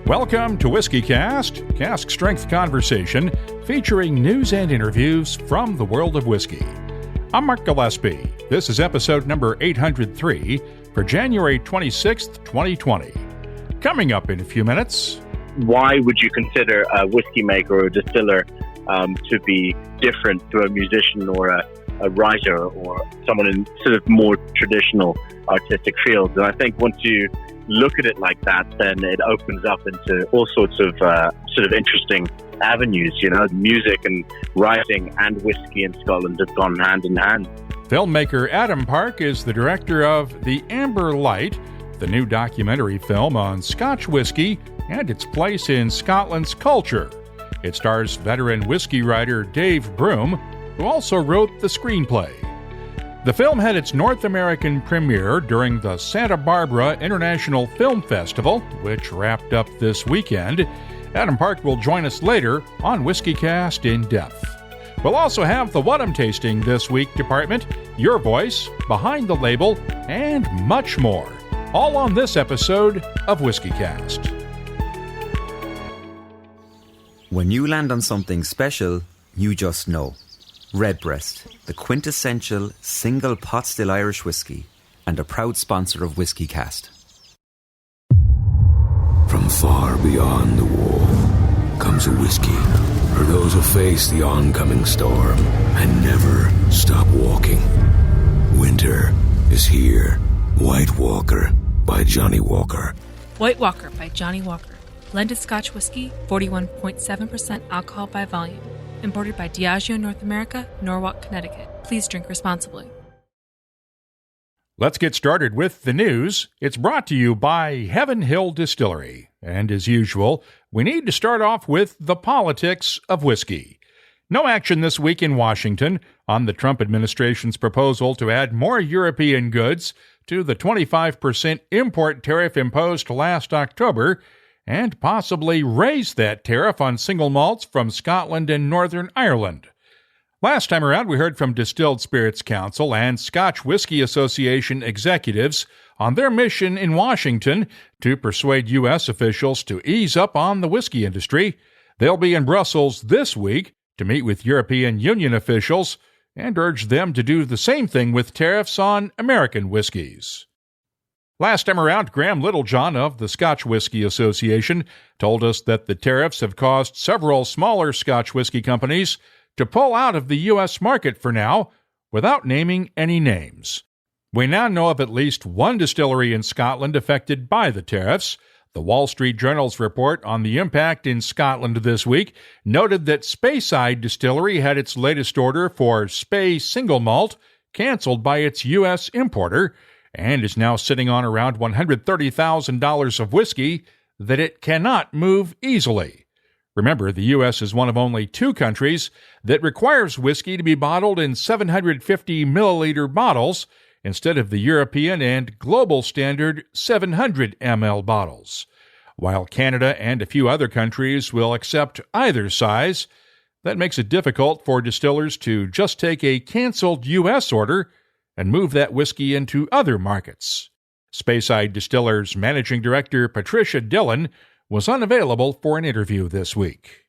Welcome to WhiskyCast, cask strength conversation featuring news and interviews from the world of whiskey. I'm Mark Gillespie. This is episode number 803 for January 26th, 2020. Coming up in a few minutes. Why would you consider a whiskey maker or a distiller to be different to a musician or a writer or someone in sort of more traditional artistic fields? And I think once you look at it like that, then it opens up into all sorts of sort of interesting avenues. You know, music and writing and whiskey in Scotland have gone hand in hand. Filmmaker Adam Park is the director of The Amber Light, the new documentary film on Scotch whisky and its place in Scotland's culture. It stars veteran whiskey writer Dave Broom, who also wrote the screenplay. The film had its North American premiere during the Santa Barbara International Film Festival, which wrapped up this weekend. Adam Park will join us later on WhiskyCast In Depth. We'll also have the What I'm Tasting This Week department, your voice, behind the label, and much more. All on this episode of WhiskyCast. When you land on something special, you just know. Redbreast, the quintessential single pot still Irish whiskey, and a proud sponsor of WhiskyCast. From far beyond the wall comes a whiskey for those who face the oncoming storm and never stop walking. Winter is here. White Walker by Johnny Walker. White Walker by Johnny Walker. Blended Scotch whiskey, 41.7% alcohol by volume. Imported by Diageo North America, Norwalk, Connecticut. Please drink responsibly. Let's get started with the news. It's brought to you by Heaven Hill Distillery. And as usual, we need to start off with the politics of whiskey. No action this week in Washington on the Trump administration's proposal to add more European goods to the 25% import tariff imposed last October, and possibly raise that tariff on single malts from Scotland and Northern Ireland. Last time around, we heard from Distilled Spirits Council and Scotch Whisky Association executives on their mission in Washington to persuade U.S. officials to ease up on the whiskey industry. They'll be in Brussels this week to meet with European Union officials and urge them to do the same thing with tariffs on American whiskeys. Last time around, Graham Littlejohn of the Scotch Whisky Association told us that the tariffs have caused several smaller Scotch whisky companies to pull out of the U.S. market for now, without naming any names. We now know of at least one distillery in Scotland affected by the tariffs. The Wall Street Journal's report on the impact in Scotland this week noted that Speyside Distillery had its latest order for Spey single malt canceled by its U.S. importer, and is now sitting on around $130,000 of whiskey that it cannot move easily. Remember, the U.S. is one of only two countries that requires whiskey to be bottled in 750 milliliter bottles instead of the European and global standard 700 ml bottles. While Canada and a few other countries will accept either size, that makes it difficult for distillers to just take a canceled U.S. order and move that whiskey into other markets. Speyside Distillers Managing Director Patricia Dillon was unavailable for an interview this week.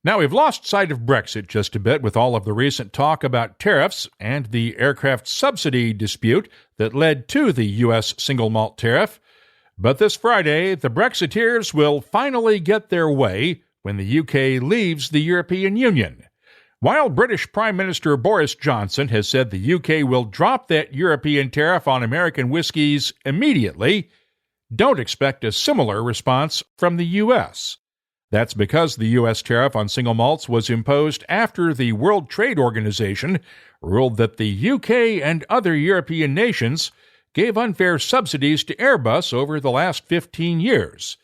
Now, we've lost sight of Brexit just a bit with all of the recent talk about tariffs and the aircraft subsidy dispute that led to the U.S. single malt tariff. But this Friday, the Brexiteers will finally get their way when the UK leaves the European Union. While British Prime Minister Boris Johnson has said the UK will drop that European tariff on American whiskies immediately, don't expect a similar response from the U.S. That's because the U.S. tariff on single malts was imposed after the World Trade Organization ruled that the UK and other European nations gave unfair subsidies to Airbus over the last 15 years.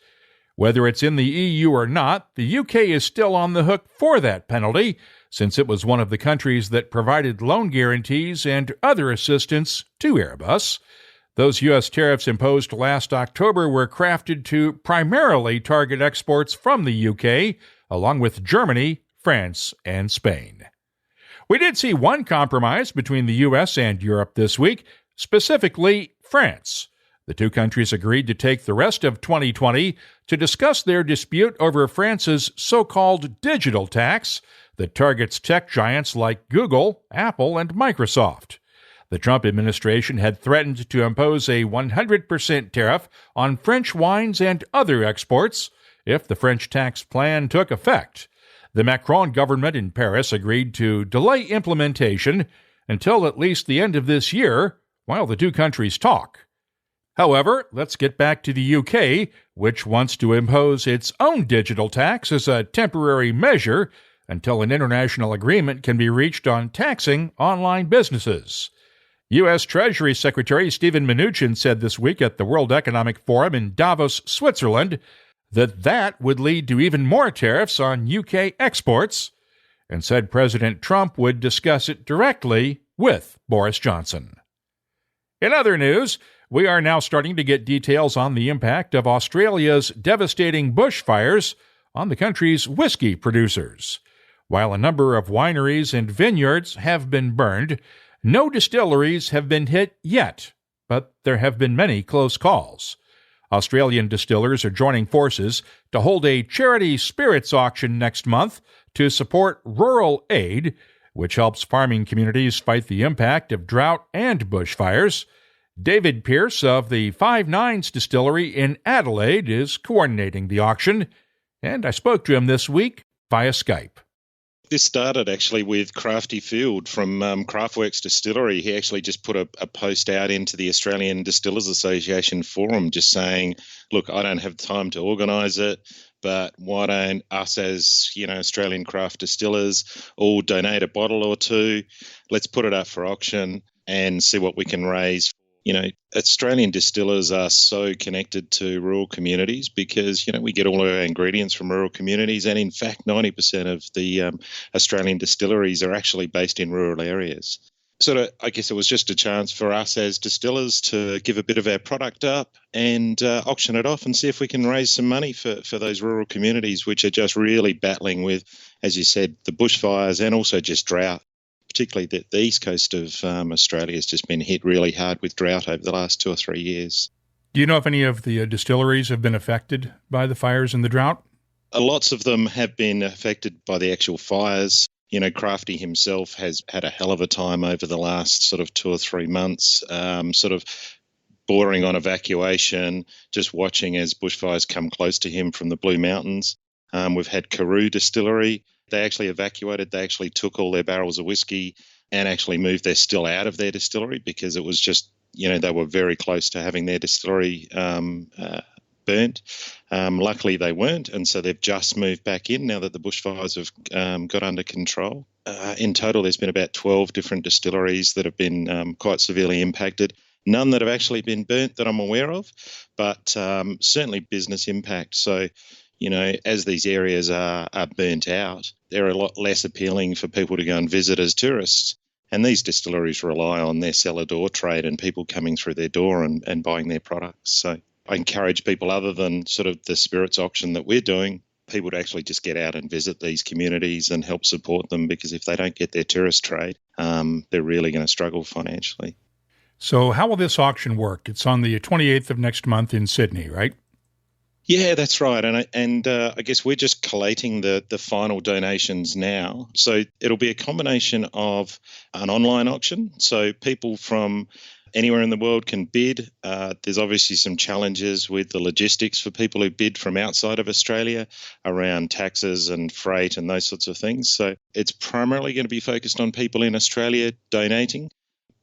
Whether it's in the EU or not, the UK is still on the hook for that penalty, since it was one of the countries that provided loan guarantees and other assistance to Airbus. Those U.S. tariffs imposed last October were crafted to primarily target exports from the UK, along with Germany, France, and Spain. We did see one compromise between the U.S. and Europe this week, specifically France. The two countries agreed to take the rest of 2020 to discuss their dispute over France's so-called digital tax that targets tech giants like Google, Apple, and Microsoft. The Trump administration had threatened to impose a 100% tariff on French wines and other exports if the French tax plan took effect. The Macron government in Paris agreed to delay implementation until at least the end of this year while the two countries talk. However, let's get back to the UK, which wants to impose its own digital tax as a temporary measure until an international agreement can be reached on taxing online businesses. U.S. Treasury Secretary Steven Mnuchin said this week at the World Economic Forum in Davos, Switzerland, that would lead to even more tariffs on UK exports, and said President Trump would discuss it directly with Boris Johnson. In other news, we are now starting to get details on the impact of Australia's devastating bushfires on the country's whiskey producers. While a number of wineries and vineyards have been burned, no distilleries have been hit yet, but there have been many close calls. Australian distillers are joining forces to hold a charity spirits auction next month to support rural aid, which helps farming communities fight the impact of drought and bushfires. David Pearce of the Five Nines Distillery in Adelaide is coordinating the auction, and I spoke to him this week via Skype. This started actually with Crafty Field from Craftworks Distillery. He actually just put a post out into the Australian Distillers Association forum just saying, look, I don't have time to organise it, but why don't us as, Australian craft distillers all donate a bottle or two? Let's put it up for auction and see what we can raise. Australian distillers are so connected to rural communities because, we get all our ingredients from rural communities. And in fact, 90% of the Australian distilleries are actually based in rural areas. I guess it was just a chance for us as distillers to give a bit of our product up and auction it off and see if we can raise some money for those rural communities, which are just really battling with, as you said, the bushfires and also just drought. Particularly the east coast of Australia has just been hit really hard with drought over the last 2 or 3 years. Do you know if any of the distilleries have been affected by the fires and the drought? Lots of them have been affected by the actual fires. Crafty himself has had a hell of a time over the last sort of 2 or 3 months, bordering on evacuation, just watching as bushfires come close to him from the Blue Mountains. We've had Karoo Distillery. They actually evacuated. They actually took all their barrels of whiskey and actually moved their still out of their distillery because it was just, they were very close to having their distillery burnt. Luckily, they weren't, and so they've just moved back in now that the bushfires have got under control. In total, there's been about 12 different distilleries that have been quite severely impacted. None that have actually been burnt that I'm aware of, but certainly business impact. So, as these areas are burnt out, they're a lot less appealing for people to go and visit as tourists. And these distilleries rely on their cellar door trade and people coming through their door and buying their products. So I encourage people, other than sort of the spirits auction that we're doing, people to actually just get out and visit these communities and help support them, because if they don't get their tourist trade, they're really going to struggle financially. So how will this auction work? It's on the 28th of next month in Sydney, right? Yeah, that's right. And I guess we're just collating the final donations now. So it'll be a combination of an online auction. So people from anywhere in the world can bid. There's obviously some challenges with the logistics for people who bid from outside of Australia around taxes and freight and those sorts of things. So it's primarily going to be focused on people in Australia donating.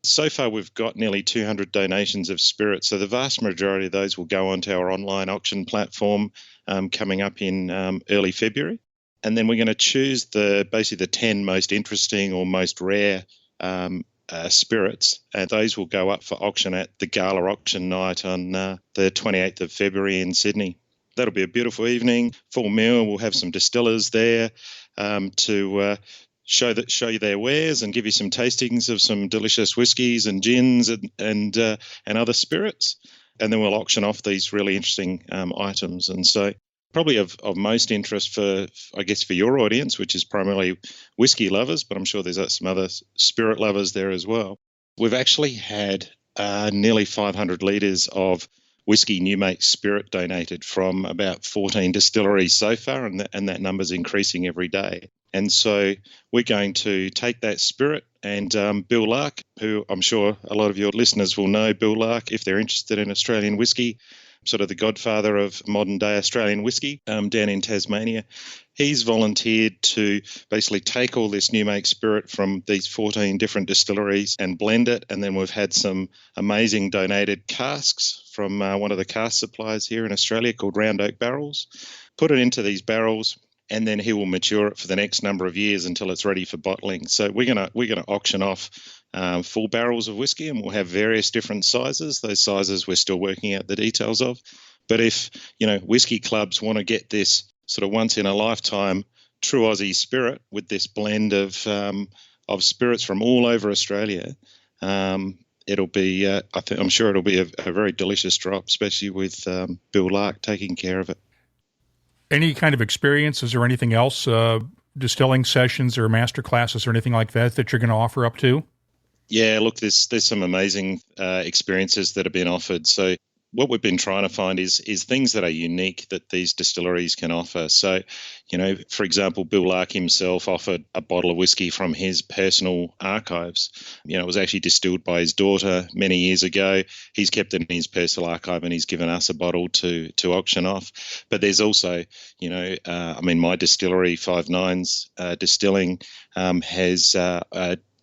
So far, we've got nearly 200 donations of spirits, so the vast majority of those will go onto our online auction platform coming up in early February. And then we're going to choose basically the 10 most interesting or most rare spirits, and those will go up for auction at the gala auction night on the 28th of February in Sydney. That'll be a beautiful evening, full meal. We'll have some distillers there to show you their wares and give you some tastings of some delicious whiskies and gins and other spirits. And then we'll auction off these really interesting items. And so probably of most interest for your audience, which is primarily whiskey lovers, but I'm sure there's some other spirit lovers there as well. We've actually had nearly 500 litres of whiskey new make spirit donated from about 14 distilleries so far, and that number's increasing every day. And so we're going to take that spirit, and Bill Lark, who I'm sure a lot of your listeners will know, Bill Lark, if they're interested in Australian whiskey, sort of the godfather of modern day Australian whiskey down in Tasmania. He's volunteered to basically take all this new make spirit from these 14 different distilleries and blend it. And then we've had some amazing donated casks from one of the cask suppliers here in Australia called Round Oak Barrels. Put it into these barrels, and then he will mature it for the next number of years until it's ready for bottling. So we're gonna auction off full barrels of whiskey, and we'll have various different sizes. Those sizes we're still working out the details of. But if whiskey clubs want to get this sort of once in a lifetime true Aussie spirit with this blend of spirits from all over Australia, it'll be I'm sure it'll be a very delicious drop, especially with Bill Lark taking care of it. Any kind of experiences or anything else, distilling sessions or master classes or anything like that you're going to offer up to? Yeah, look, there's some amazing experiences that have been offered. So what we've been trying to find is things that are unique that these distilleries can offer. So, for example, Bill Lark himself offered a bottle of whiskey from his personal archives. It was actually distilled by his daughter many years ago. He's kept it in his personal archive, and he's given us a bottle to auction off. But there's also, my distillery, Five Nines Distilling, has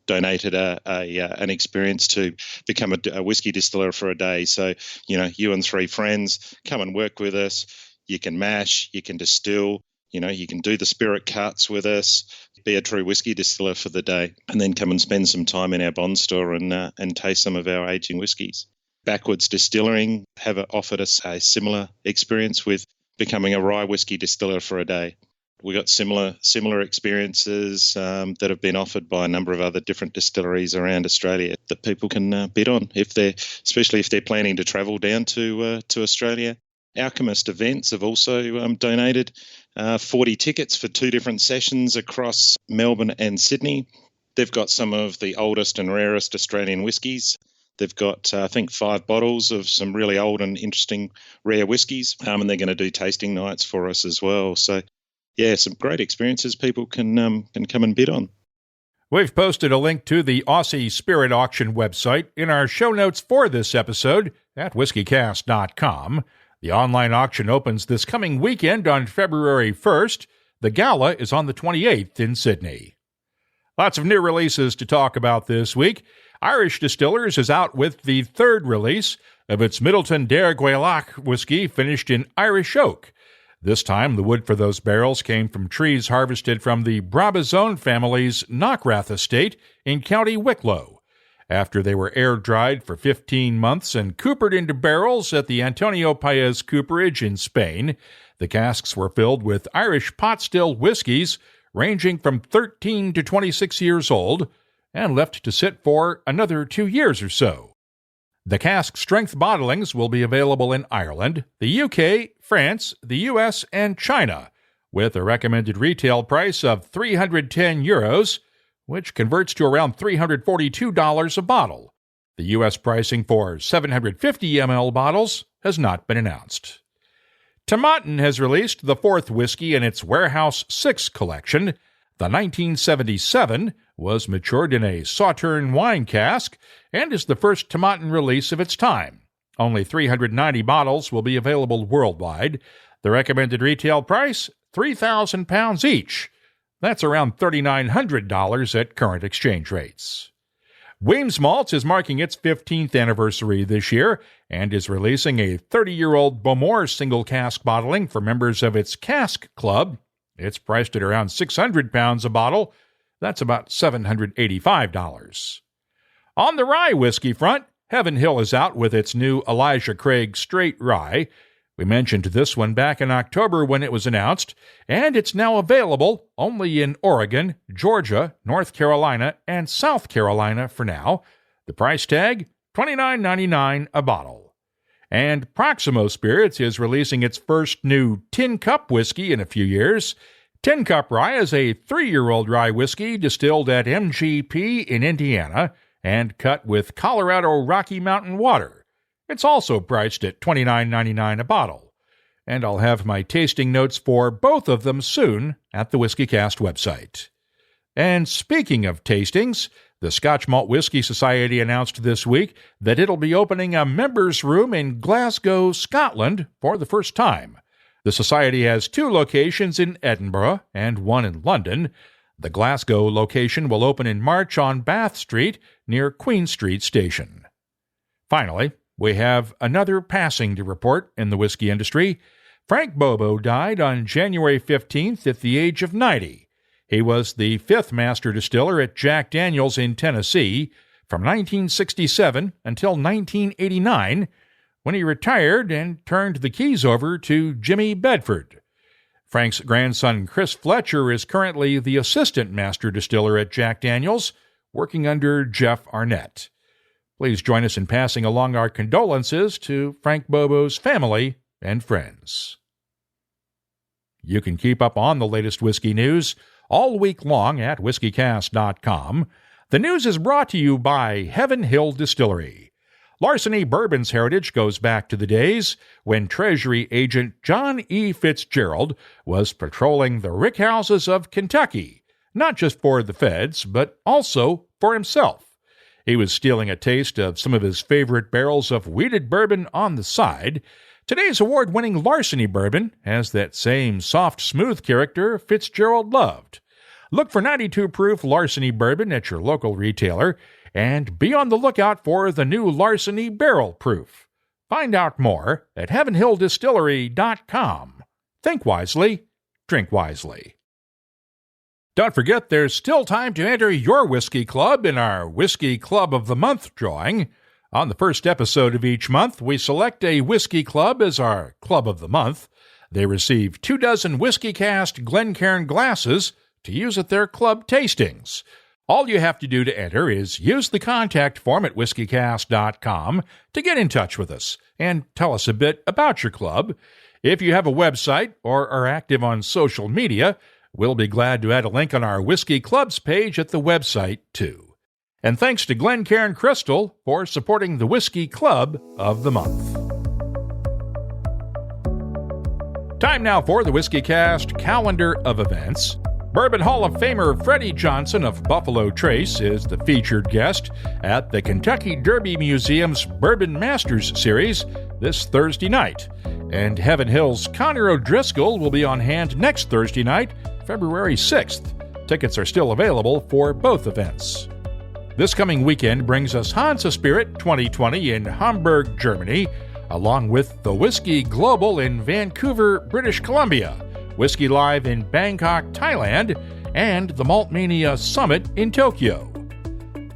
donated an experience to become a whiskey distiller for a day. So, you and three friends come and work with us. You can mash, you can distill, you can do the spirit cuts with us, be a true whiskey distiller for the day, and then come and spend some time in our bond store and taste some of our aging whiskies. Backwards Distilling have offered us a similar experience with becoming a rye whiskey distiller for a day. We got similar experiences that have been offered by a number of other different distilleries around Australia that people can bid on, especially if they're planning to travel down to Australia. Alchemist Events have also donated 40 tickets for 2 different sessions across Melbourne and Sydney. They've got some of the oldest and rarest Australian whiskies. They've got, I think, 5 bottles of some really old and interesting rare whiskies, and they're going to do tasting nights for us as well. So, yeah, some great experiences people can come and bid on. We've posted a link to the Aussie Spirit Auction website in our show notes for this episode at whiskycast.com. The online auction opens this coming weekend on February 1st. The gala is on the 28th in Sydney. Lots of new releases to talk about this week. Irish Distillers is out with the 3rd release of its Middleton Dair Ghaelach whiskey finished in Irish oak. This time, the wood for those barrels came from trees harvested from the Brabazon family's Knockrath estate in County Wicklow. After they were air-dried for 15 months and coopered into barrels at the Antonio Paez cooperage in Spain, the casks were filled with Irish pot-still whiskies ranging from 13 to 26 years old and left to sit for another 2 years or so. The cask-strength bottlings will be available in Ireland, the UK, France, the US, and China, with a recommended retail price of €310, which converts to around $342 a bottle. The US pricing for 750 ml bottles has not been announced. Tomatin has released the 4th whiskey in its Warehouse 6 collection. The 1977 was matured in a Sauterne wine cask and is the first Tomatin release of its time. Only 390 bottles will be available worldwide. The recommended retail price, £3,000 each. That's around $3,900 at current exchange rates. Weems Malts is marking its 15th anniversary this year and is releasing a 30-year-old Bowmore single cask bottling for members of its Cask Club. It's priced at around £600 a bottle. That's about $785. On the rye whiskey front, Heaven Hill is out with its new Elijah Craig Straight Rye. We mentioned this one back in October when it was announced, and it's now available only in Oregon, Georgia, North Carolina, and South Carolina for now. The price tag, $29.99 a bottle. And Proximo Spirits is releasing its first new Tin Cup whiskey in a few years. Tin Cup Rye is a 3-year-old rye whiskey distilled at MGP in Indiana and cut with Colorado Rocky Mountain water. It's also priced at $29.99 a bottle. And I'll have my tasting notes for both of them soon at the WhiskyCast website. And speaking of tastings, the Scotch Malt Whisky Society announced this week that it'll be opening a members' room in Glasgow, Scotland for the first time. The Society has 2 locations in Edinburgh and 1 in London. The Glasgow location will open in March on Bath Street near Queen Street Station. Finally, we have another passing to report in the whiskey industry. Frank Bobo died on January 15th at the age of 90. He was the 5th master distiller at Jack Daniel's in Tennessee from 1967 until 1989, when he retired and turned the keys over to Jimmy Bedford. Frank's grandson Chris Fletcher is currently the assistant master distiller at Jack Daniel's, working under Jeff Arnett. Please join us in passing along our condolences to Frank Bobo's family and friends. You can keep up on the latest whiskey news all week long at whiskycast.com. The news is brought to you by Heaven Hill Distillery. Larceny Bourbon's heritage goes back to the days when Treasury Agent John E. Fitzgerald was patrolling the rickhouses of Kentucky, not just for the feds, but also for himself. He was stealing a taste of some of his favorite barrels of wheated bourbon on the side. Today's award-winning Larceny Bourbon has that same soft, smooth character Fitzgerald loved. Look for 92 proof Larceny Bourbon at your local retailer, and be on the lookout for the new Larceny Barrel Proof. Find out more at heavenhilldistillery.com. Think wisely, drink wisely. Don't forget, there's still time to enter your whiskey club in our Whiskey Club of the Month drawing. On the first episode of each month, we select a whiskey club as our Club of the Month. They receive 24 WhiskyCast Glencairn glasses to use at their club tastings. All you have to do to enter is use the contact form at whiskycast.com to get in touch with us and tell us a bit about your club. If you have a website or are active on social media, we'll be glad to add a link on our Whiskey Clubs page at the website, too. And thanks to Glencairn Crystal for supporting the Whiskey Club of the Month. Time now for the WhiskyCast calendar of events. Bourbon Hall of Famer Freddie Johnson of Buffalo Trace is the featured guest at the Kentucky Derby Museum's Bourbon Masters Series this Thursday night. And Heaven Hill's Connor O'Driscoll will be on hand next Thursday night, February 6th. Tickets are still available for both events. This coming weekend brings us Hansa Spirit 2020 in Hamburg, Germany, along with the Whiskey Global in Vancouver, British Columbia, Whiskey Live in Bangkok, Thailand, and the Maltmania Summit in Tokyo.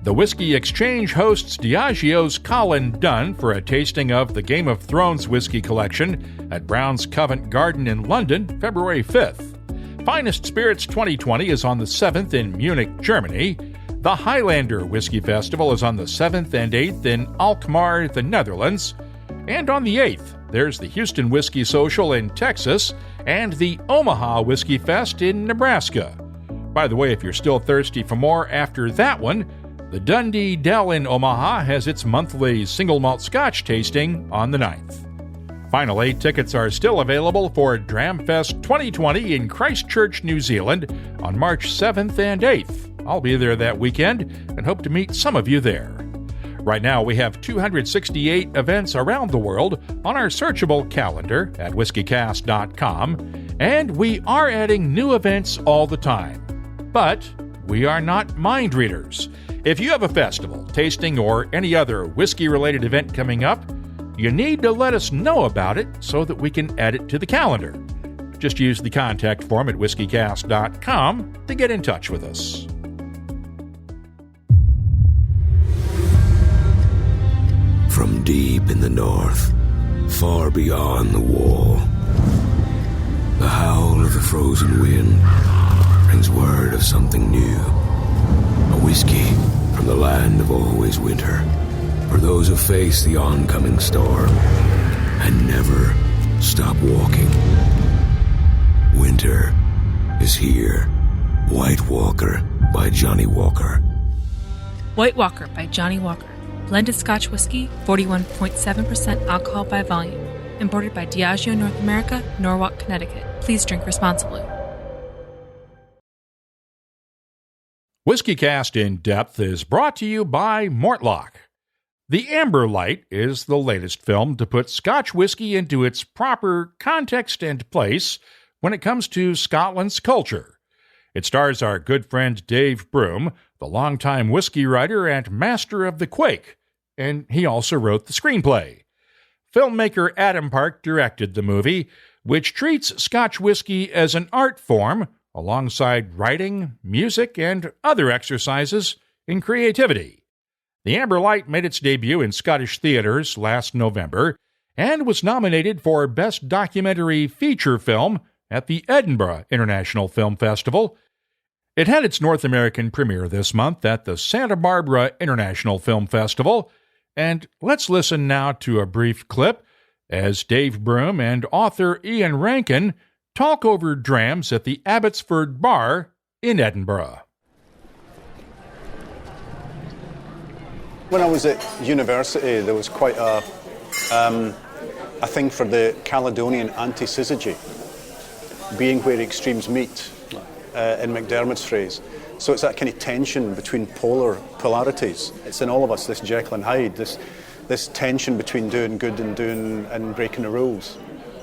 The Whiskey Exchange hosts Diageo's Colin Dunn for a tasting of the Game of Thrones whiskey collection at Brown's Covent Garden in London, February 5th. Finest Spirits 2020 is on the 7th in Munich, Germany. The Highlander Whiskey Festival is on the 7th and 8th in Alkmaar, the Netherlands. And on the 8th, there's the Houston Whiskey Social in Texas and the Omaha Whiskey Fest in Nebraska. By the way, if you're still thirsty for more after that one, the Dundee Dell in Omaha has its monthly single malt scotch tasting on the 9th. Finally, tickets are still available for Dramfest 2020 in Christchurch, New Zealand on March 7th and 8th. I'll be there that weekend and hope to meet some of you there. Right now, we have 268 events around the world on our searchable calendar at whiskycast.com, and we are adding new events all the time. But we are not mind readers. If you have a festival, tasting, or any other whiskey-related event coming up, you need to let us know about it so that we can add it to the calendar. Just use the contact form at whiskycast.com to get in touch with us. From deep in the north, far beyond the wall, the howl of the frozen wind brings word of something new. A whiskey from the land of always winter, for those who face the oncoming storm and never stop walking. Winter is here. White Walker by Johnny Walker. White Walker by Johnny Walker. Blended Scotch Whisky, 41.7% alcohol by volume. Imported by Diageo North America, Norwalk, Connecticut. Please drink responsibly. WhiskyCast In Depth is brought to you by Mortlock. The Amber Light is the latest film to put Scotch whisky into its proper context and place when it comes to Scotland's culture. It stars our good friend Dave Broom, the longtime whiskey writer and master of the Quake, and he also wrote the screenplay. Filmmaker Adam Park directed the movie, which treats Scotch whisky as an art form alongside writing, music, and other exercises in creativity. The Amber Light made its debut in Scottish theaters last November and was nominated for Best Documentary Feature Film at the Edinburgh International Film Festival. It had its North American premiere this month at the Santa Barbara International Film Festival, and let's listen now to a brief clip as Dave Broom and author Ian Rankin talk over drams at the Abbotsford Bar in Edinburgh. When I was at university, there was quite a thing for the Caledonian anti-syzygy, being where extremes meet, in McDermott's phrase. So it's that kind of tension between polarities. It's in all of us, this Jekyll and Hyde, this tension between doing good and breaking the rules.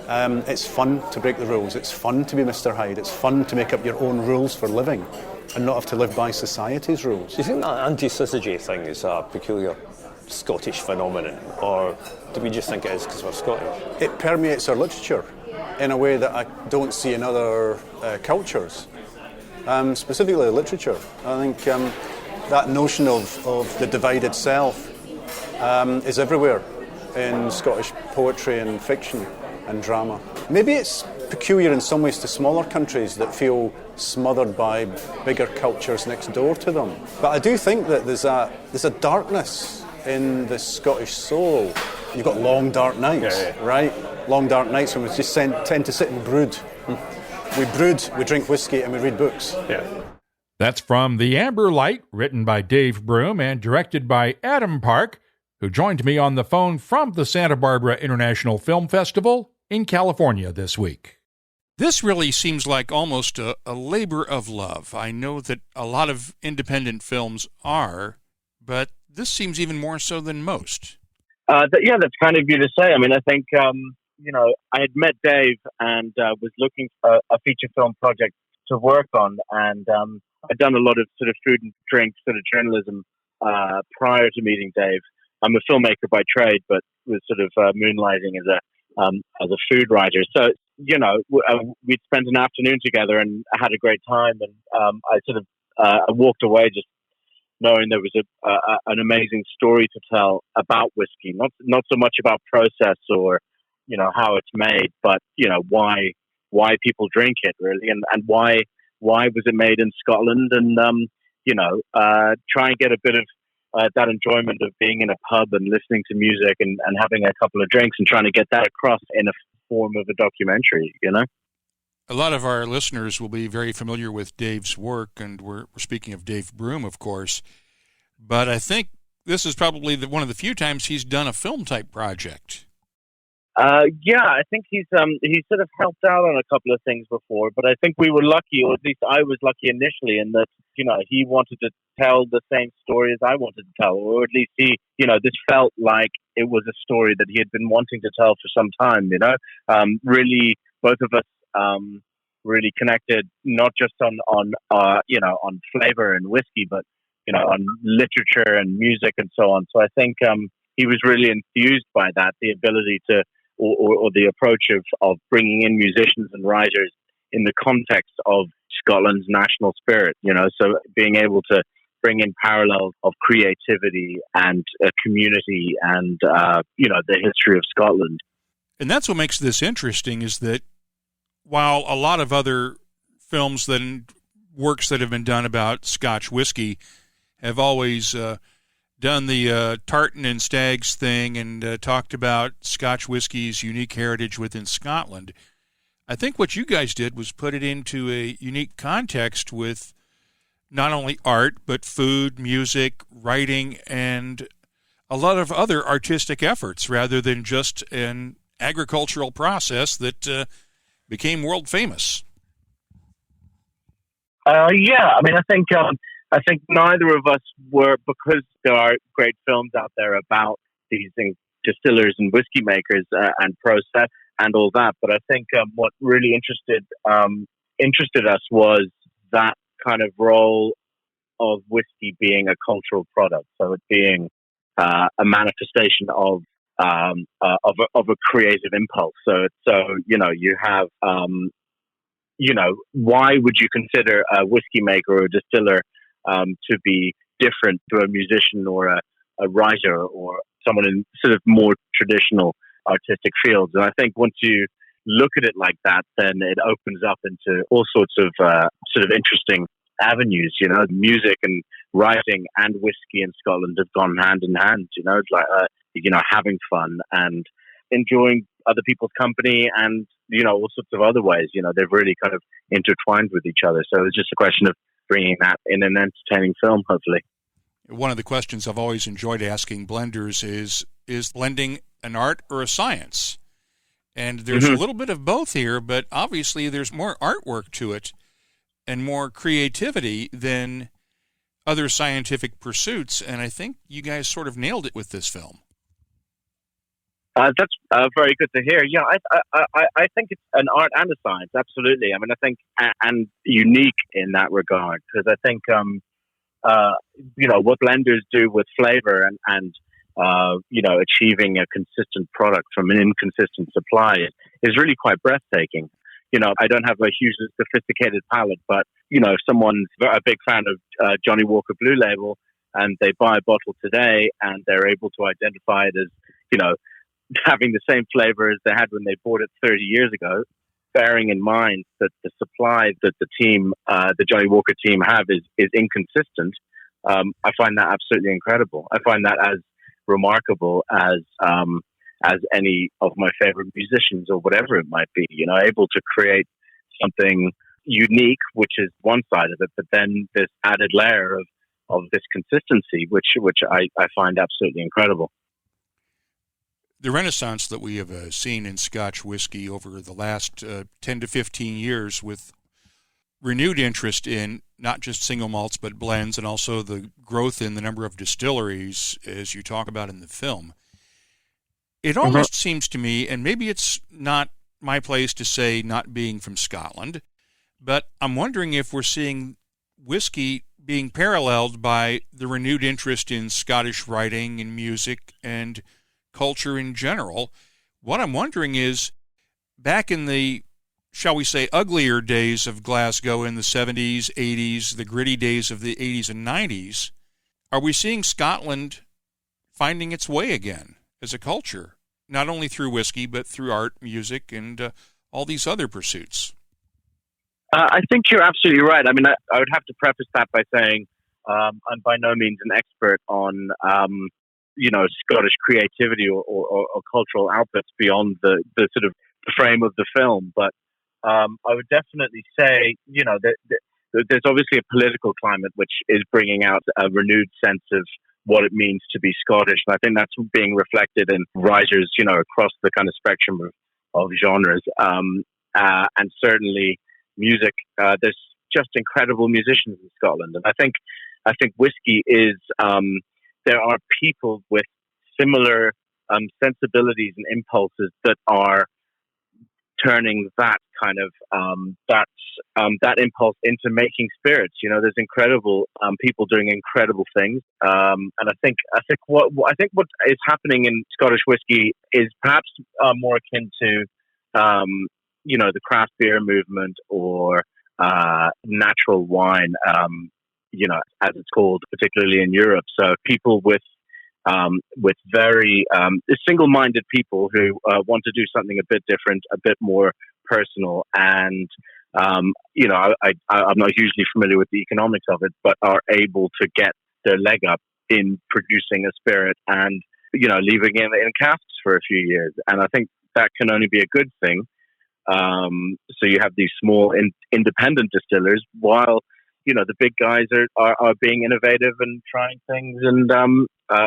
It's fun to break the rules. It's fun to be Mr. Hyde. It's fun to make up your own rules for living and not have to live by society's rules. Do you think that anti-syzygy thing is a peculiar Scottish phenomenon, or do we just think it is because we're Scottish? It permeates our literature in a way that I don't see in other cultures, specifically literature. I think that notion of the divided self is everywhere in Scottish poetry and fiction and drama. Maybe it's peculiar in some ways to smaller countries that feel smothered by bigger cultures next door to them. But I do think that there's a darkness in the Scottish soul. You've got long dark nights, right? Long dark nights when we just tend to sit and brood. We brood, we drink whiskey, and we read books. Yeah. That's from The Amber Light, written by Dave Broom and directed by Adam Park, who joined me on the phone from the Santa Barbara International Film Festival in California this week. This really seems like almost a labor of love. I know that a lot of independent films are, but this seems even more so than most. That's kind of you to say. I mean, I think, I had met Dave and was looking for a feature film project to work on, and I'd done a lot of sort of food and drink sort of journalism prior to meeting Dave. I'm a filmmaker by trade, but was sort of moonlighting as a food writer. So, we'd spent an afternoon together and I had a great time. And I sort of I walked away just knowing there was an amazing story to tell about whiskey. Not so much about process or how it's made, but why people drink it really, and why was it made in Scotland, and try and get a bit of that enjoyment of being in a pub and listening to music and having a couple of drinks and trying to get that across in a form of a documentary, A lot of our listeners will be very familiar with Dave's work, and we're speaking of Dave Broom, of course, but I think this is probably one of the few times he's done a film-type project. I think he's sort of helped out on a couple of things before, but I think we were lucky, or at least I was lucky initially, in that he wanted to tell the same story as I wanted to tell, or at least this felt like it was a story that he had been wanting to tell for some time. Really, both of us really connected, not just on flavor and whiskey, but on literature and music and so on. So I think he was really enthused by that, the ability to. Or the approach of bringing in musicians and writers in the context of Scotland's national spirit, so being able to bring in parallels of creativity and community and, the history of Scotland. And that's what makes this interesting, is that while a lot of other films and works that have been done about Scotch whiskey have always done the tartan and stags thing and talked about Scotch whiskey's unique heritage within Scotland, I think what you guys did was put it into a unique context with not only art, but food, music, writing, and a lot of other artistic efforts rather than just an agricultural process that became world famous. Yeah, I mean, I think neither of us were, because there are great films out there about these distillers and whiskey makers and process and all that. But I think what really interested us was that kind of role of whiskey being a cultural product, so it being a manifestation of a creative impulse. So you have why would you consider a whiskey maker or a distiller to be different to a musician or a writer or someone in sort of more traditional artistic fields? And I think once you look at it like that, then it opens up into all sorts of sort of interesting avenues. Music and writing and whiskey in Scotland have gone hand in hand. It's like having fun and enjoying other people's company, and all sorts of other ways. They've really kind of intertwined with each other. So it's just a question of bringing that in an entertaining film, hopefully. One of the questions I've always enjoyed asking blenders is blending an art or a science? And there's a little bit of both here, but obviously there's more artwork to it and more creativity than other scientific pursuits, and I think you guys sort of nailed it with this film. That's very good to hear. Yeah, I think it's an art and a science, absolutely. I mean, I think, and unique in that regard, because I think, what blenders do with flavor and achieving a consistent product from an inconsistent supply is really quite breathtaking. I don't have a hugely sophisticated palate, but, if someone's a big fan of Johnny Walker Blue Label and they buy a bottle today and they're able to identify it as, having the same flavor as they had when they bought it 30 years ago, bearing in mind that the supply that the team, the Johnny Walker team have is inconsistent, I find that absolutely incredible. I find that as remarkable as any of my favorite musicians or whatever it might be, able to create something unique, which is one side of it, but then this added layer of this consistency, which I find absolutely incredible. The renaissance that we have seen in Scotch whisky over the last 10 to 15 years, with renewed interest in not just single malts but blends, and also the growth in the number of distilleries, as you talk about in the film, it almost seems to me, and maybe it's not my place to say not being from Scotland, but I'm wondering if we're seeing whiskey being paralleled by the renewed interest in Scottish writing and music and culture in general. What I'm wondering is, back in the, shall we say, uglier days of Glasgow in the 70s, 80s, the gritty days of the 80s and 90s, are we seeing Scotland finding its way again as a culture, not only through whiskey, but through art, music, and all these other pursuits? I think you're absolutely right. I mean, I would have to preface that by saying I'm by no means an expert on Scottish creativity or cultural outputs beyond the sort of the frame of the film. But I would definitely say, there's obviously a political climate which is bringing out a renewed sense of what it means to be Scottish. And I think that's being reflected in writers, across the kind of spectrum of genres. And certainly music. There's just incredible musicians in Scotland. And I think whiskey is, there are people with similar sensibilities and impulses that are turning that kind of that impulse into making spirits. There's incredible people doing incredible things, and I think what is happening in Scottish whiskey is perhaps more akin to the craft beer movement or natural wine. As it's called, particularly in Europe. So people with very single-minded people who want to do something a bit different, a bit more personal, and I'm not hugely familiar with the economics of it, but are able to get their leg up in producing a spirit and leaving it in casks for a few years. And I think that can only be a good thing. So you have these small independent distillers, while the big guys are being innovative and trying things and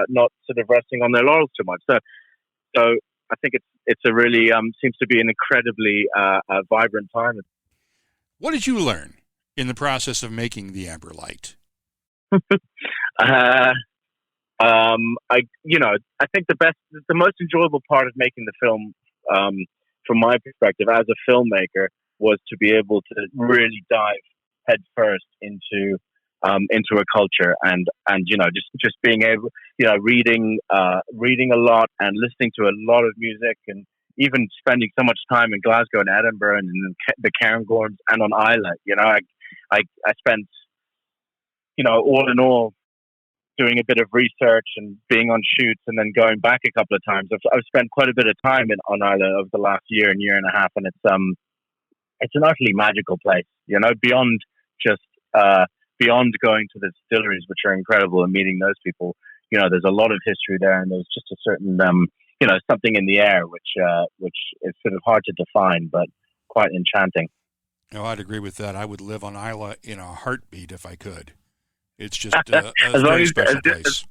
not sort of resting on their laurels too much. So I think it's a really seems to be an incredibly vibrant time. What did you learn in the process of making the Amber Light? I think the most enjoyable part of making the film, from my perspective as a filmmaker, was to be able to really dive headfirst into a culture and just being able, reading a lot and listening to a lot of music, and even spending so much time in Glasgow and Edinburgh and in the Cairngorms and on Islay. I spent, all in all, doing a bit of research and being on shoots and then going back a couple of times. I've spent quite a bit of time on Islay over the last year and a half, and it's an utterly magical place. Beyond going to the distilleries, which are incredible, and meeting those people. There's a lot of history there, and there's just a certain something in the air which is sort of hard to define, but quite enchanting. No, I'd agree with that. I would live on Islay in a heartbeat if I could. It's just a very special place.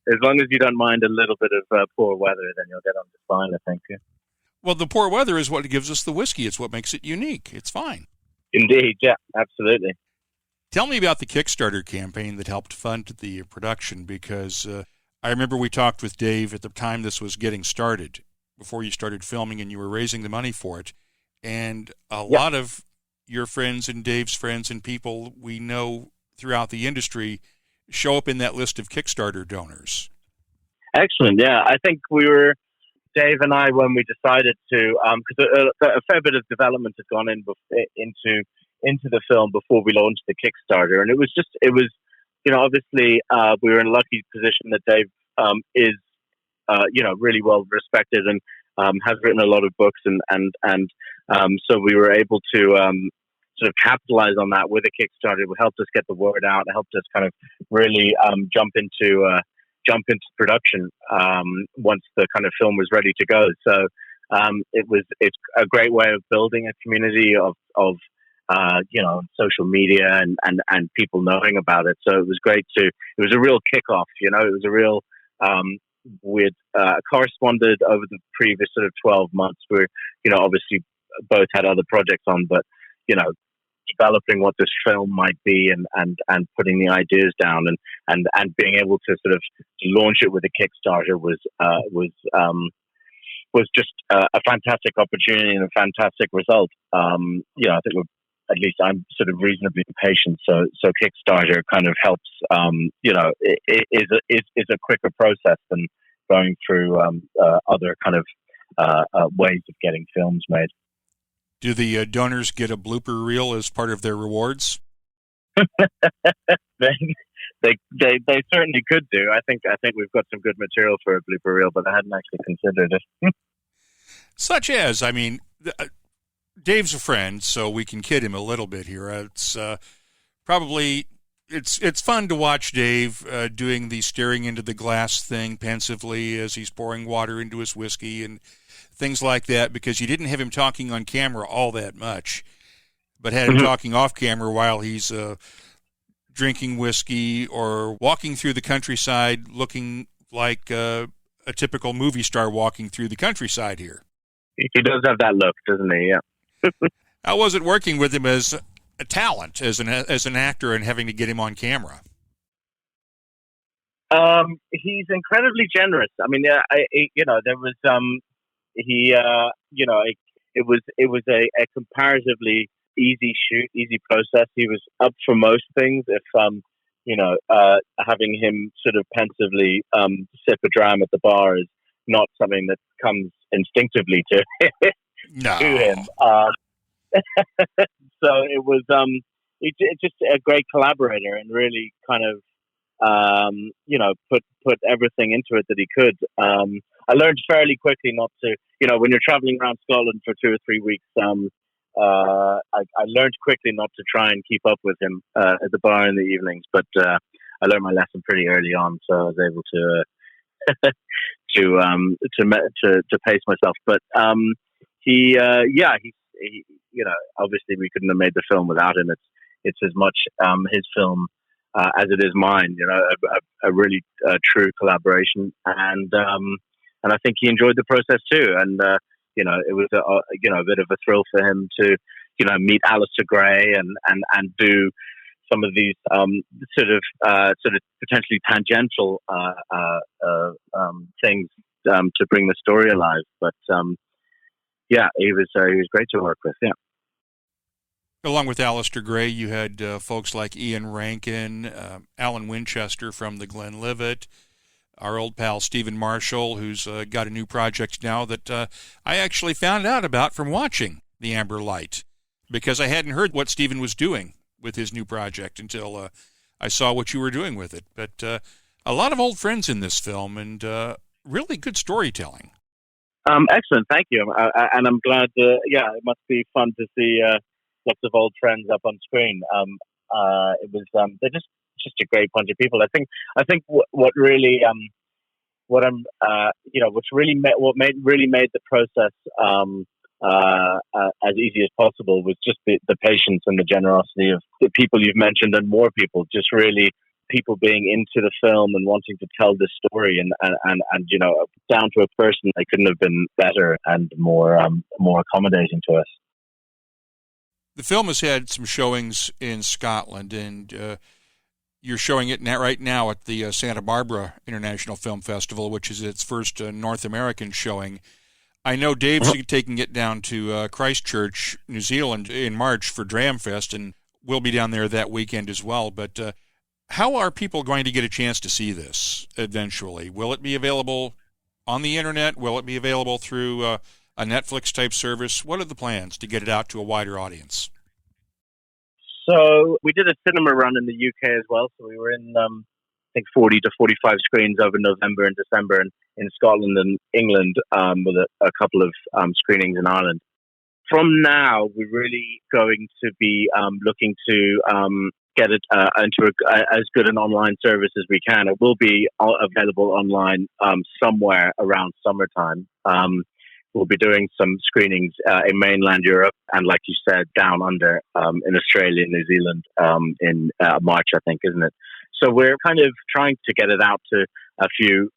As long as you don't mind a little bit of poor weather, then you'll get on just fine, I think. Yeah. Well, the poor weather is what gives us the whiskey. It's what makes it unique. It's fine. Indeed, yeah, absolutely. Tell me about the Kickstarter campaign that helped fund the production, because I remember we talked with Dave at the time this was getting started, before you started filming, and you were raising the money for it. And a lot of your friends and Dave's friends and people we know throughout the industry show up in that list of Kickstarter donors. Excellent. Yeah, I think Dave and I, when we decided to, because a fair bit of development had gone into the film before we launched the Kickstarter, and it was obviously we were in a lucky position that Dave is really well respected and has written a lot of books, and so we were able to sort of capitalize on that with a Kickstarter. It helped us get the word out. It helped us kind of really jump into production once the kind of film was ready to go. So it's a great way of building a community of social media and people knowing about it. So it was great it was a real kickoff. It was a real we'd corresponded over the previous sort of 12 months. We're obviously both had other projects on, but developing what this film might be and putting the ideas down and being able to sort of launch it with a Kickstarter was just a fantastic opportunity and a fantastic result. I think at least I'm sort of reasonably patient, so Kickstarter kind of helps. Is a quicker process than going through other kind of ways of getting films made. Do the donors get a blooper reel as part of their rewards? They certainly could do. I think we've got some good material for a blooper reel, but I hadn't actually considered it. Such as, I mean, Dave's a friend, so we can kid him a little bit here. It's probably it's fun to watch Dave doing the staring into the glass thing pensively as he's pouring water into his whiskey and things like that, because you didn't have him talking on camera all that much, but had him talking off camera while he's drinking whiskey or walking through the countryside looking like a typical movie star walking through the countryside here. He does have that look, doesn't he? Yeah. How was it working with him as a talent, as an actor, and having to get him on camera? He's incredibly generous. I mean, there was it was a comparatively easy shoot, easy process. He was up for most things. If having him sort of pensively sip a dram at the bar is not something that comes instinctively to him. So it was it's just a great collaborator and really kind of put everything into it that he could. I learned fairly quickly not to, when you're traveling around Scotland for 2 or 3 weeks, I learned quickly not to try and keep up with him at the bar in the evenings. But I learned my lesson pretty early on, so I was able to pace myself. But he obviously we couldn't have made the film without him. it's as much his film as it is mine. A really true collaboration, and I think he enjoyed the process too. And it was a bit of a thrill for him to meet Alastair Gray and do some of these sort of potentially tangential things to bring the story alive. But he was great to work with. Yeah. Along with Alastair Gray, you had folks like Ian Rankin, Alan Winchester from the Glenlivet, our old pal Stephen Marshall, who's got a new project now that I actually found out about from watching The Amber Light, because I hadn't heard what Stephen was doing with his new project until I saw what you were doing with it. But a lot of old friends in this film, and really good storytelling. Excellent, thank you. And I'm glad, it must be fun to see lots of old friends up on screen. It was they're just a great bunch of people. I think what really made the process as easy as possible was just the patience and the generosity of the people you've mentioned, and more people, just really people being into the film and wanting to tell this story, and down to a person, they couldn't have been better and more accommodating to us. The film has had some showings in Scotland, and you're showing it right now at the Santa Barbara International Film Festival, which is its first North American showing. I know Dave's taking it down to Christchurch, New Zealand in March for Dramfest, and we'll be down there that weekend as well. But how are people going to get a chance to see this eventually? Will it be available on the internet? Will it be available through a Netflix-type service? What are the plans to get it out to a wider audience? So we did a cinema run in the UK as well. So we were in, 40 to 45 screens over November and December in Scotland and England, with a couple of screenings in Ireland. From now, we're really going to be looking to get it into as good an online service as we can. It will be available online somewhere around summertime. We'll be doing some screenings in mainland Europe and, like you said, down under in Australia and New Zealand in March, I think, isn't it? So we're kind of trying to get it out to a few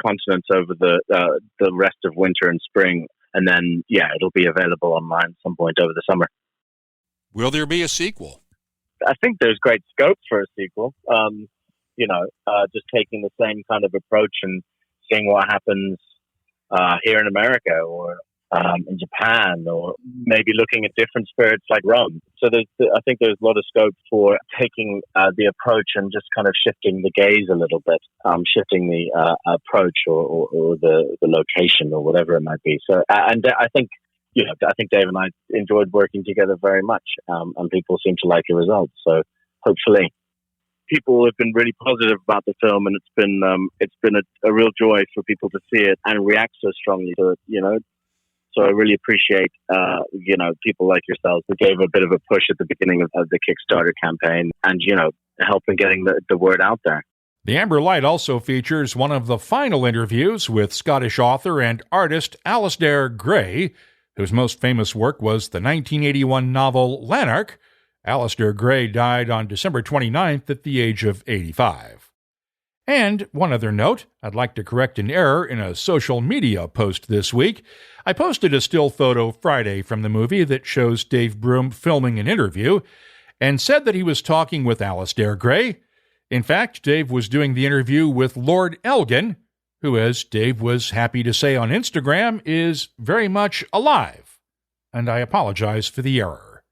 continents over the rest of winter and spring. And then, it'll be available online at some point over the summer. Will there be a sequel? I think there's great scope for a sequel. Just taking the same kind of approach and seeing what happens here in America or in Japan, or maybe looking at different spirits like rum. So I think there's a lot of scope for taking the approach and just kind of shifting the gaze a little bit, shifting the approach or the location or whatever it might be. So, and I think Dave and I enjoyed working together very much, and people seem to like the results. So hopefully people have been really positive about the film, and it's been a real joy for people to see it and react so strongly to it, So I really appreciate, people like yourselves who gave a bit of a push at the beginning of the Kickstarter campaign and, helping getting the word out there. The Amber Light also features one of the final interviews with Scottish author and artist Alastair Gray, whose most famous work was the 1981 novel Lanark. Alastair Gray died on December 29th at the age of 85. And one other note, I'd like to correct an error in a social media post this week. I posted a still photo Friday from the movie that shows Dave Broom filming an interview and said that he was talking with Alastair Gray. In fact, Dave was doing the interview with Lord Elgin, who, as Dave was happy to say on Instagram, is very much alive. And I apologize for the error.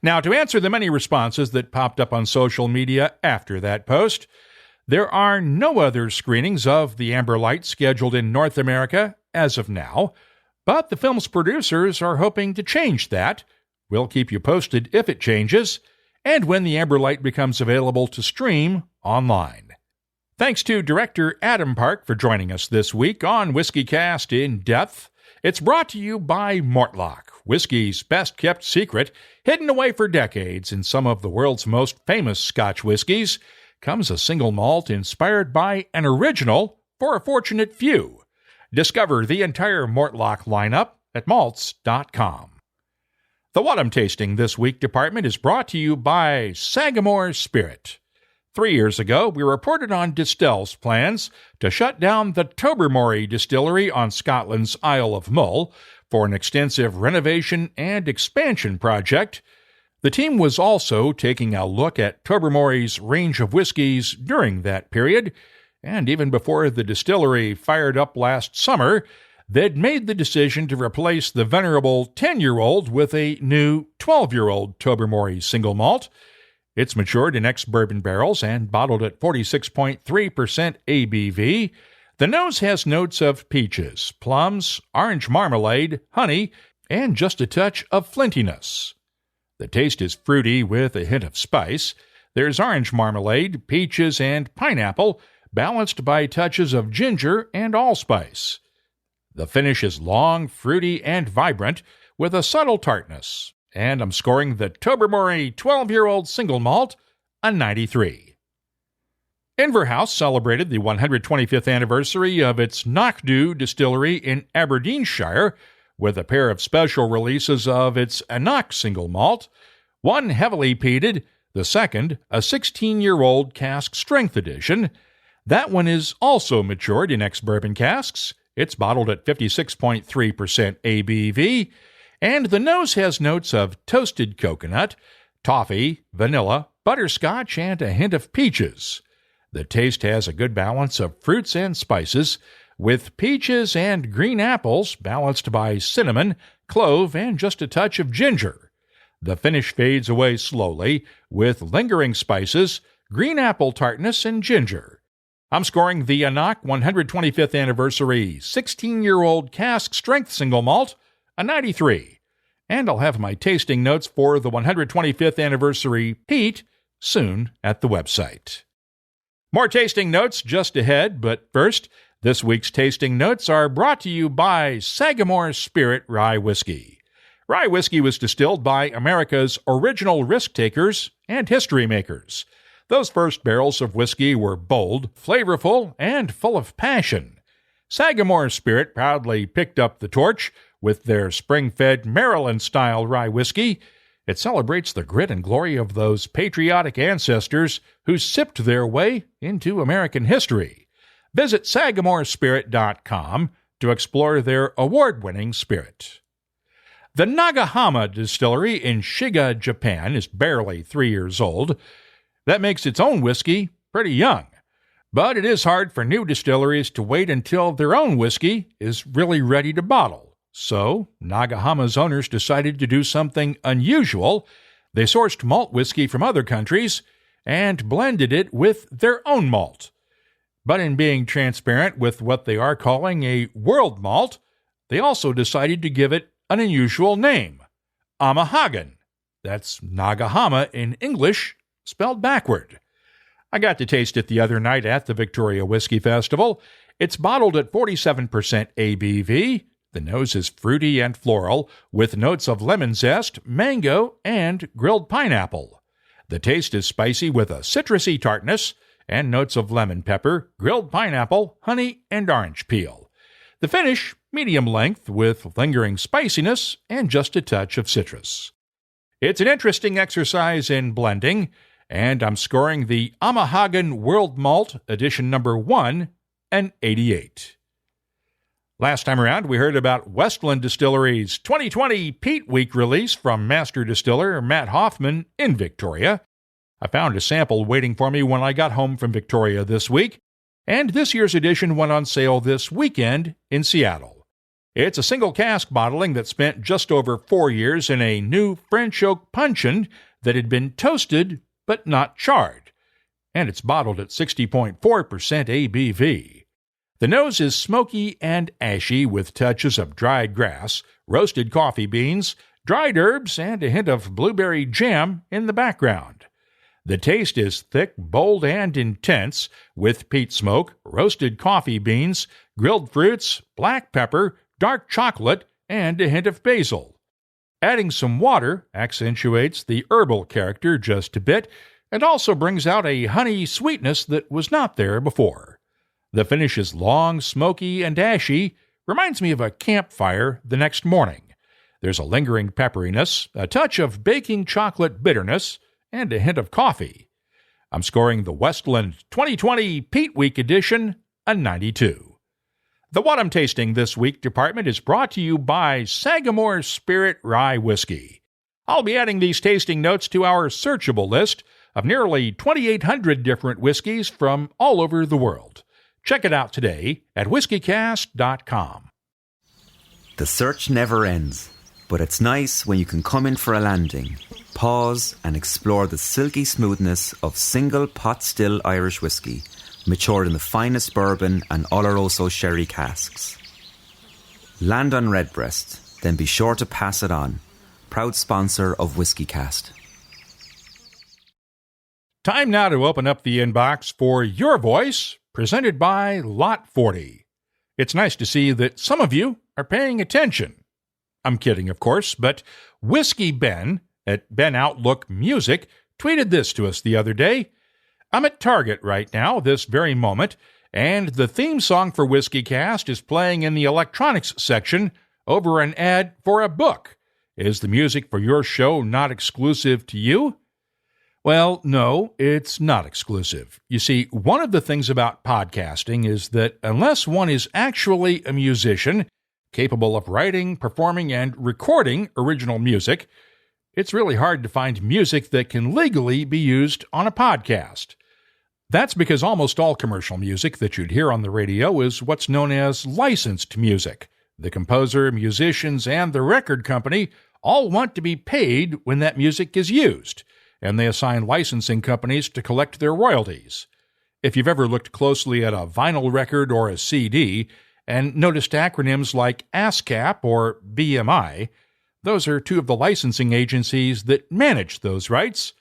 Now, to answer the many responses that popped up on social media after that post, there are no other screenings of The Amber Light scheduled in North America as of now, but the film's producers are hoping to change that. We'll keep you posted if it changes, and when The Amber Light becomes available to stream online. Thanks to director Adam Park for joining us this week on WhiskyCast In Depth. It's brought to you by Mortlach, whiskey's best-kept secret, hidden away for decades in some of the world's most famous Scotch whiskies. Comes a single malt inspired by an original for a fortunate few. Discover the entire Mortlach lineup at malts.com. The What I'm Tasting This Week department is brought to you by Sagamore Spirit. 3 years ago, we reported on Distillers' plans to shut down the Tobermory Distillery on Scotland's Isle of Mull for an extensive renovation and expansion project. The team was also taking a look at Tobermory's range of whiskies during that period, and even before the distillery fired up last summer, they'd made the decision to replace the venerable 10-year-old with a new 12-year-old Tobermory single malt. It's matured in ex-bourbon barrels and bottled at 46.3% ABV. The nose has notes of peaches, plums, orange marmalade, honey, and just a touch of flintiness. The taste is fruity with a hint of spice. There's orange marmalade, peaches, and pineapple, balanced by touches of ginger and allspice. The finish is long, fruity, and vibrant, with a subtle tartness, and I'm scoring the Tobermory 12-year-old single malt a 93. Inverhouse celebrated the 125th anniversary of its Knockdhu distillery in Aberdeenshire with a pair of special releases of its Anach single malt, one heavily peated, the second a 16-year-old cask strength edition. That one is also matured in ex-bourbon casks. It's bottled at 56.3% ABV, and the nose has notes of toasted coconut, toffee, vanilla, butterscotch, and a hint of peaches. The taste has a good balance of fruits and spices, with peaches and green apples balanced by cinnamon, clove, and just a touch of ginger. The finish fades away slowly, with lingering spices, green apple tartness, and ginger. I'm scoring the Anach 125th Anniversary 16-year-old cask strength single malt a 93. And I'll have my tasting notes for the 125th Anniversary peat soon at the website. More tasting notes just ahead, but first, this week's tasting notes are brought to you by Sagamore Spirit Rye Whiskey. Rye whiskey was distilled by America's original risk-takers and history makers. Those first barrels of whiskey were bold, flavorful, and full of passion. Sagamore Spirit proudly picked up the torch with their spring-fed Maryland-style rye whiskey. It celebrates the grit and glory of those patriotic ancestors who sipped their way into American history. Visit SagamoreSpirit.com to explore their award-winning spirit. The Nagahama Distillery in Shiga, Japan is barely 3 years old. That makes its own whiskey pretty young. But it is hard for new distilleries to wait until their own whiskey is really ready to bottle. So, Nagahama's owners decided to do something unusual. They sourced malt whiskey from other countries and blended it with their own malt. But in being transparent with what they are calling a world malt, they also decided to give it an unusual name, Amahagan. That's Nagahama in English, spelled backward. I got to taste it the other night at the Victoria Whiskey Festival. It's bottled at 47% ABV. The nose is fruity and floral, with notes of lemon zest, mango, and grilled pineapple. The taste is spicy with a citrusy tartness, and notes of lemon pepper, grilled pineapple, honey, and orange peel. The finish, medium length, with lingering spiciness and just a touch of citrus. It's an interesting exercise in blending, and I'm scoring the Amahagan World Malt Edition number 1 an 88. Last time around, we heard about Westland Distillery's 2020 Peat Week release from master distiller Matt Hoffman in Victoria. I found a sample waiting for me when I got home from Victoria this week, and this year's edition went on sale this weekend in Seattle. It's a single cask bottling that spent just over 4 years in a new French oak puncheon that had been toasted but not charred, and it's bottled at 60.4% ABV. The nose is smoky and ashy with touches of dried grass, roasted coffee beans, dried herbs, and a hint of blueberry jam in the background. The taste is thick, bold, and intense, with peat smoke, roasted coffee beans, grilled fruits, black pepper, dark chocolate, and a hint of basil. Adding some water accentuates the herbal character just a bit, and also brings out a honey sweetness that was not there before. The finish is long, smoky, and ashy, reminds me of a campfire the next morning. There's a lingering pepperiness, a touch of baking chocolate bitterness, and a hint of coffee. I'm scoring the Westland 2020 Peat Week edition a 92. The What I'm Tasting This Week department is brought to you by Sagamore Spirit Rye Whiskey. I'll be adding these tasting notes to our searchable list of nearly 2,800 different whiskeys from all over the world. Check it out today at whiskycast.com. The search never ends, but it's nice when you can come in for a landing, pause and explore the silky smoothness of single pot still Irish whiskey, matured in the finest bourbon and Oloroso sherry casks. Land on Redbreast, then be sure to pass it on. Proud sponsor of WhiskyCast. Time now to open up the inbox for Your Voice, presented by Lot 40. It's nice to see that some of you are paying attention. I'm kidding, of course, but Whiskey Ben at Ben Outlook Music tweeted this to us the other day. I'm at Target right now, this very moment, and the theme song for WhiskyCast is playing in the electronics section over an ad for a book. Is the music for your show not exclusive to you? Well, no, it's not exclusive. You see, one of the things about podcasting is that unless one is actually a musician, capable of writing, performing, and recording original music, it's really hard to find music that can legally be used on a podcast. That's because almost all commercial music that you'd hear on the radio is what's known as licensed music. The composer, musicians, and the record company all want to be paid when that music is used, and they assign licensing companies to collect their royalties. If you've ever looked closely at a vinyl record or a CD and noticed acronyms like ASCAP or BMI, those are two of the licensing agencies that manage those rights.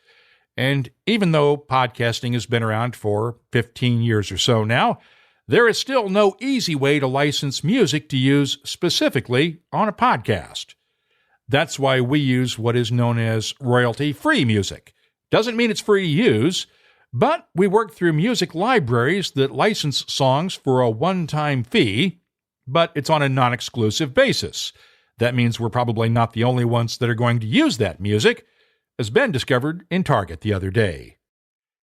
And even though podcasting has been around for 15 years or so now, there is still no easy way to license music to use specifically on a podcast. That's why we use what is known as royalty-free music. Doesn't mean it's free to use, but we work through music libraries that license songs for a one-time fee, but it's on a non-exclusive basis. That means we're probably not the only ones that are going to use that music, as Ben discovered in Target the other day.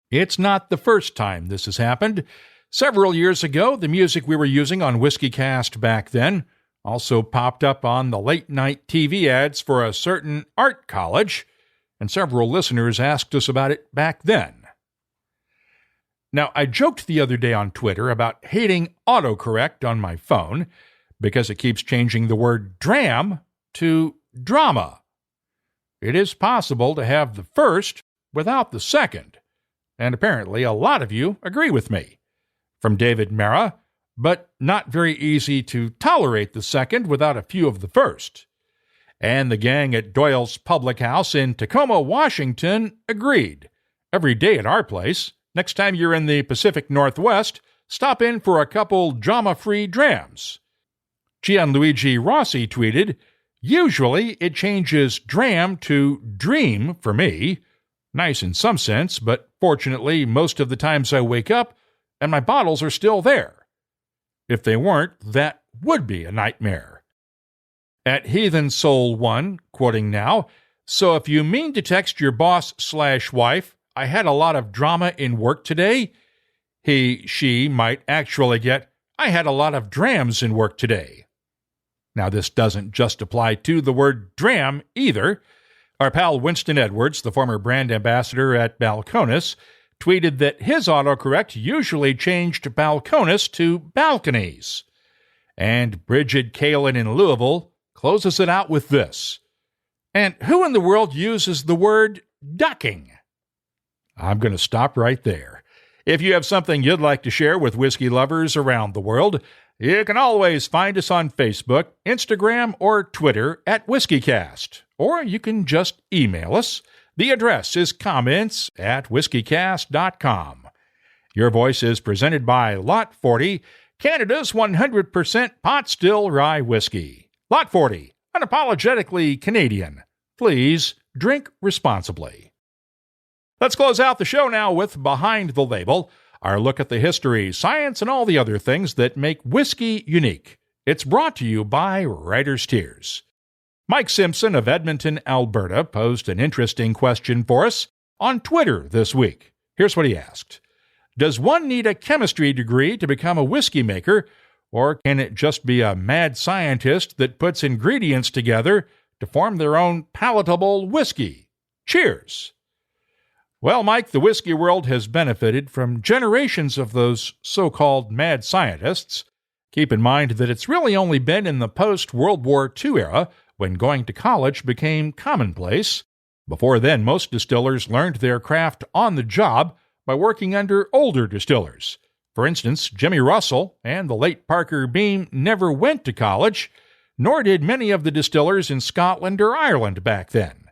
It's not the first time this has happened. Several years ago, the music we were using on WhiskyCast back then also popped up on the late-night TV ads for a certain art college, and several listeners asked us about it back then. Now, I joked the other day on Twitter about hating autocorrect on my phone because it keeps changing the word dram to drama. It is possible to have the first without the second, and apparently a lot of you agree with me. From David Mara, but not very easy to tolerate the second without a few of the first. And the gang at Doyle's Public House in Tacoma, Washington agreed. Every day at our place, next time you're in the Pacific Northwest, stop in for a couple drama-free drams. Gianluigi Rossi tweeted, usually it changes dram to dream for me. Nice in some sense, but fortunately most of the times I wake up and my bottles are still there. If they weren't, that would be a nightmare. At Heathen Soul 1, quoting now, so if you mean to text your boss/wife, I had a lot of drama in work today, she might actually get, I had a lot of drams in work today. Now, this doesn't just apply to the word dram either. Our pal Winston Edwards, the former brand ambassador at Balcones, tweeted that his autocorrect usually changed Balcones to balconies. And Bridget Kalin in Louisville closes it out with this. And who in the world uses the word ducking? I'm going to stop right there. If you have something you'd like to share with whiskey lovers around the world, you can always find us on Facebook, Instagram, or Twitter at WhiskyCast. Or you can just email us. The address is comments@whiskycast.com. Your Voice is presented by Lot 40, Canada's 100% pot still rye whiskey. Lot 40, unapologetically Canadian. Please drink responsibly. Let's close out the show now with Behind the Label, our look at the history, science, and all the other things that make whiskey unique. It's brought to you by Writer's Tears. Mike Simpson of Edmonton, Alberta, posed an interesting question for us on Twitter this week. Here's what he asked. Does one need a chemistry degree to become a whiskey maker, or can it just be a mad scientist that puts ingredients together to form their own palatable whiskey? Cheers! Well, Mike, the whiskey world has benefited from generations of those so-called mad scientists. Keep in mind that it's really only been in the post-World War II era when going to college became commonplace. Before then, most distillers learned their craft on the job by working under older distillers. For instance, Jimmy Russell and the late Parker Beam never went to college, nor did many of the distillers in Scotland or Ireland back then.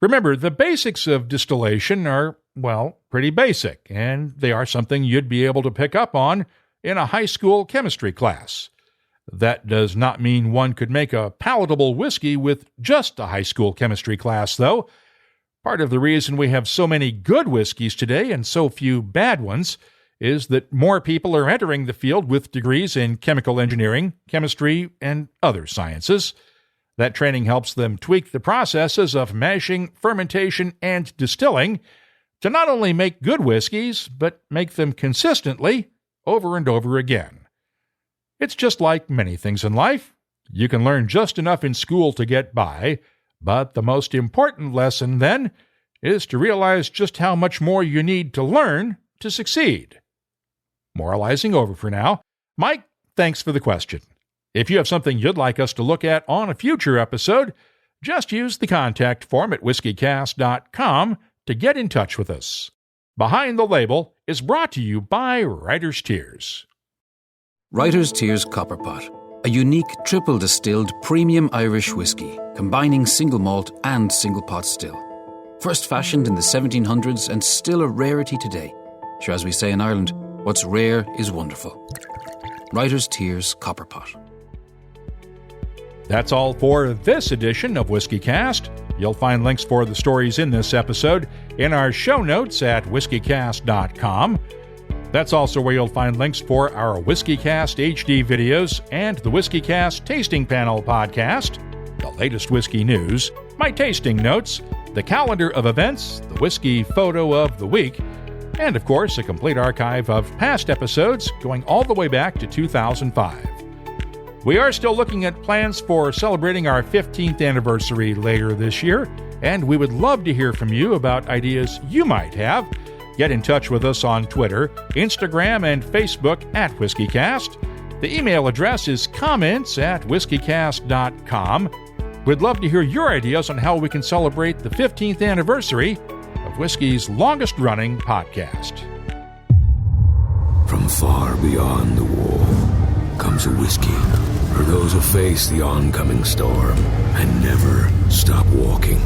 Remember, the basics of distillation are, well, pretty basic, and they are something you'd be able to pick up on in a high school chemistry class. That does not mean one could make a palatable whiskey with just a high school chemistry class, though. Part of the reason we have so many good whiskeys today and so few bad ones is that more people are entering the field with degrees in chemical engineering, chemistry, and other sciences. That training helps them tweak the processes of mashing, fermentation, and distilling to not only make good whiskeys, but make them consistently over and over again. It's just like many things in life. You can learn just enough in school to get by, but the most important lesson, then, is to realize just how much more you need to learn to succeed. Moralizing over for now. Mike, thanks for the question. If you have something you'd like us to look at on a future episode, just use the contact form at whiskycast.com to get in touch with us. Behind the Label is brought to you by Writer's Tears. Writer's Tears Kopra Pot, a unique triple distilled premium Irish whiskey, combining single malt and single pot still. First fashioned in the 1700s and still a rarity today. Sure, as we say in Ireland, what's rare is wonderful. Writer's Tears Kopra Pot. That's all for this edition of WhiskyCast. You'll find links for the stories in this episode in our show notes at whiskycast.com. That's also where you'll find links for our WhiskyCast HD videos and the WhiskyCast Tasting Panel podcast, the latest whiskey news, my tasting notes, the calendar of events, the whiskey photo of the week, and of course a complete archive of past episodes going all the way back to 2005. We are still looking at plans for celebrating our 15th anniversary later this year, and we would love to hear from you about ideas you might have. Get in touch with us on Twitter, Instagram, and Facebook at WhiskyCast. The email address is comments@whiskycast.com. We'd love to hear your ideas on how we can celebrate the 15th anniversary of Whiskey's longest-running podcast. From far beyond the wall comes a whiskey for those who face the oncoming storm and never stop walking.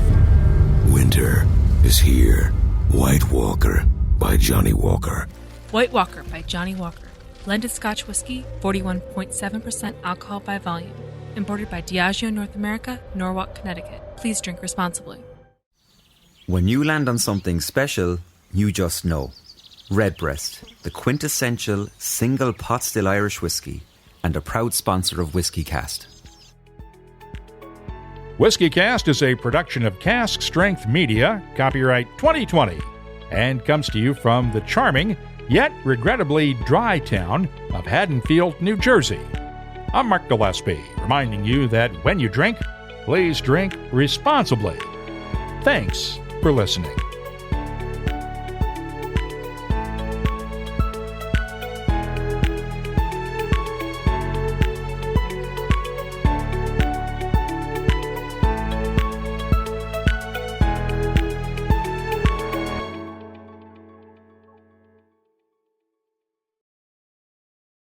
Winter is here. White Walker by Johnny Walker. White Walker by Johnny Walker. Blended Scotch Whisky, 41.7% alcohol by volume. Imported by Diageo North America, Norwalk, Connecticut. Please drink responsibly. When you land on something special, you just know. Redbreast, the quintessential single pot still Irish whiskey, and a proud sponsor of WhiskyCast. WhiskyCast is a production of Cask Strength Media, copyright 2020, and comes to you from the charming, yet regrettably dry town of Haddonfield, New Jersey. I'm Mark Gillespie, reminding you that when you drink, please drink responsibly. Thanks for listening.